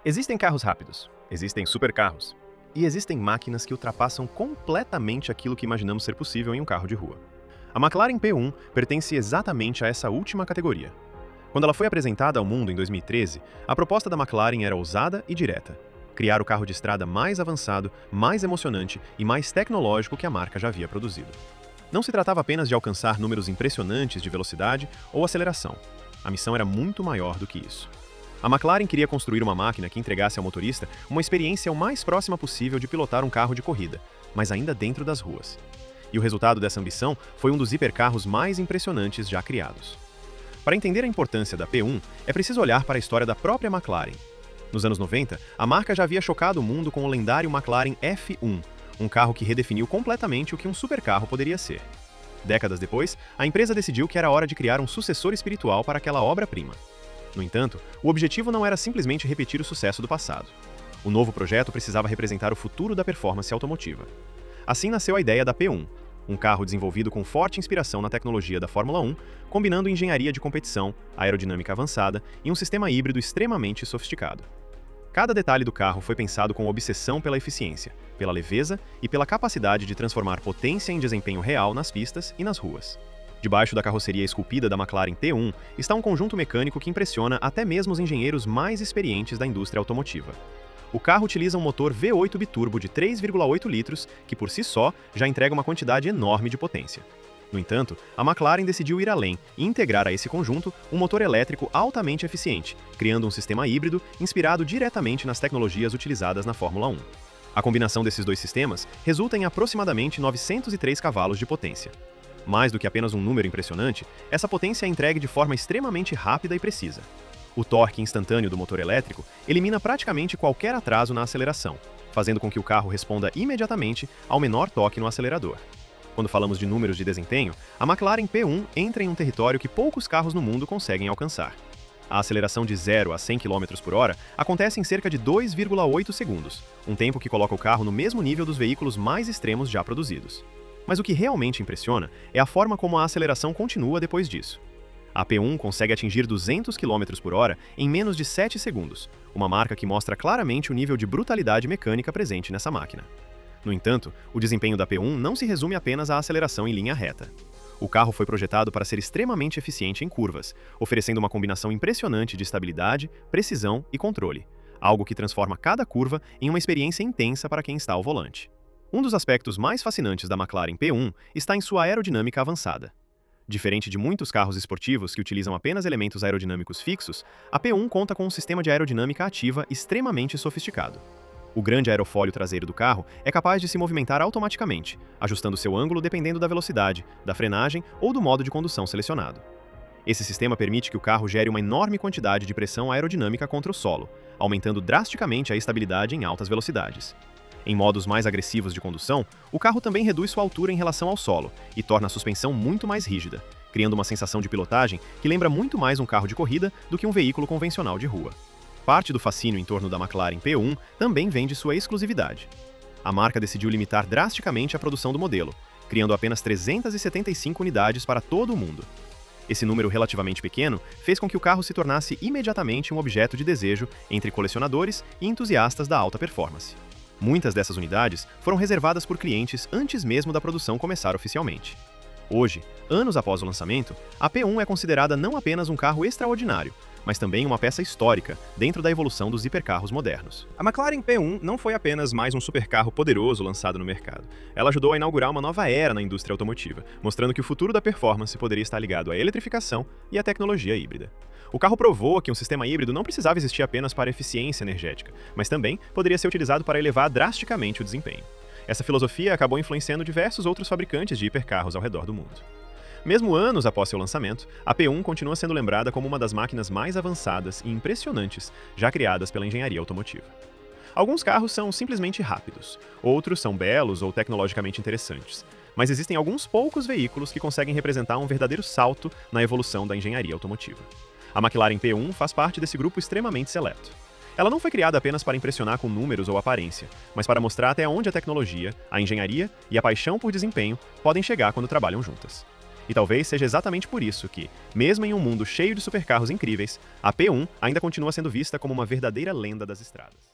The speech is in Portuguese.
Existem carros rápidos, existem supercarros, e existem máquinas que ultrapassam completamente aquilo que imaginamos ser possível em um carro de rua. A McLaren P1 pertence exatamente a essa última categoria. Quando ela foi apresentada ao mundo em 2013, a proposta da McLaren era ousada e direta: criar o carro de estrada mais avançado, mais emocionante e mais tecnológico que a marca já havia produzido. Não se tratava apenas de alcançar números impressionantes de velocidade ou aceleração. A missão era muito maior do que isso. A McLaren queria construir uma máquina que entregasse ao motorista uma experiência o mais próxima possível de pilotar um carro de corrida, mas ainda dentro das ruas. E o resultado dessa ambição foi um dos hipercarros mais impressionantes já criados. Para entender a importância da P1, é preciso olhar para a história da própria McLaren. Nos anos 90, a marca já havia chocado o mundo com o lendário McLaren F1, um carro que redefiniu completamente o que um supercarro poderia ser. Décadas depois, a empresa decidiu que era hora de criar um sucessor espiritual para aquela obra-prima. No entanto, o objetivo não era simplesmente repetir o sucesso do passado. O novo projeto precisava representar o futuro da performance automotiva. Assim nasceu a ideia da P1, um carro desenvolvido com forte inspiração na tecnologia da Fórmula 1, combinando engenharia de competição, aerodinâmica avançada e um sistema híbrido extremamente sofisticado. Cada detalhe do carro foi pensado com obsessão pela eficiência, pela leveza e pela capacidade de transformar potência em desempenho real nas pistas e nas ruas. Debaixo da carroceria esculpida da McLaren P1 está um conjunto mecânico que impressiona até mesmo os engenheiros mais experientes da indústria automotiva. O carro utiliza um motor V8 biturbo de 3,8 litros, que por si só já entrega uma quantidade enorme de potência. No entanto, a McLaren decidiu ir além e integrar a esse conjunto um motor elétrico altamente eficiente, criando um sistema híbrido inspirado diretamente nas tecnologias utilizadas na Fórmula 1. A combinação desses dois sistemas resulta em aproximadamente 903 cavalos de potência. Mais do que apenas um número impressionante, essa potência é entregue de forma extremamente rápida e precisa. O torque instantâneo do motor elétrico elimina praticamente qualquer atraso na aceleração, fazendo com que o carro responda imediatamente ao menor toque no acelerador. Quando falamos de números de desempenho, a McLaren P1 entra em um território que poucos carros no mundo conseguem alcançar. A aceleração de 0 a 100 km por hora acontece em cerca de 2,8 segundos, um tempo que coloca o carro no mesmo nível dos veículos mais extremos já produzidos. Mas o que realmente impressiona é a forma como a aceleração continua depois disso. A P1 consegue atingir 200 km por hora em menos de 7 segundos, uma marca que mostra claramente o nível de brutalidade mecânica presente nessa máquina. No entanto, o desempenho da P1 não se resume apenas à aceleração em linha reta. O carro foi projetado para ser extremamente eficiente em curvas, oferecendo uma combinação impressionante de estabilidade, precisão e controle, algo que transforma cada curva em uma experiência intensa para quem está ao volante. Um dos aspectos mais fascinantes da McLaren P1 está em sua aerodinâmica avançada. Diferente de muitos carros esportivos que utilizam apenas elementos aerodinâmicos fixos, a P1 conta com um sistema de aerodinâmica ativa extremamente sofisticado. O grande aerofólio traseiro do carro é capaz de se movimentar automaticamente, ajustando seu ângulo dependendo da velocidade, da frenagem ou do modo de condução selecionado. Esse sistema permite que o carro gere uma enorme quantidade de pressão aerodinâmica contra o solo, aumentando drasticamente a estabilidade em altas velocidades. Em modos mais agressivos de condução, o carro também reduz sua altura em relação ao solo e torna a suspensão muito mais rígida, criando uma sensação de pilotagem que lembra muito mais um carro de corrida do que um veículo convencional de rua. Parte do fascínio em torno da McLaren P1 também vem de sua exclusividade. A marca decidiu limitar drasticamente a produção do modelo, criando apenas 375 unidades para todo o mundo. Esse número relativamente pequeno fez com que o carro se tornasse imediatamente um objeto de desejo entre colecionadores e entusiastas da alta performance. Muitas dessas unidades foram reservadas por clientes antes mesmo da produção começar oficialmente. Hoje, anos após o lançamento, a P1 é considerada não apenas um carro extraordinário, mas também uma peça histórica dentro da evolução dos hipercarros modernos. A McLaren P1 não foi apenas mais um supercarro poderoso lançado no mercado. Ela ajudou a inaugurar uma nova era na indústria automotiva, mostrando que o futuro da performance poderia estar ligado à eletrificação e à tecnologia híbrida. O carro provou que um sistema híbrido não precisava existir apenas para eficiência energética, mas também poderia ser utilizado para elevar drasticamente o desempenho. Essa filosofia acabou influenciando diversos outros fabricantes de hipercarros ao redor do mundo. Mesmo anos após seu lançamento, a P1 continua sendo lembrada como uma das máquinas mais avançadas e impressionantes já criadas pela engenharia automotiva. Alguns carros são simplesmente rápidos, outros são belos ou tecnologicamente interessantes, mas existem alguns poucos veículos que conseguem representar um verdadeiro salto na evolução da engenharia automotiva. A McLaren P1 faz parte desse grupo extremamente seleto. Ela não foi criada apenas para impressionar com números ou aparência, mas para mostrar até onde a tecnologia, a engenharia e a paixão por desempenho podem chegar quando trabalham juntas. E talvez seja exatamente por isso que, mesmo em um mundo cheio de supercarros incríveis, a P1 ainda continua sendo vista como uma verdadeira lenda das estradas.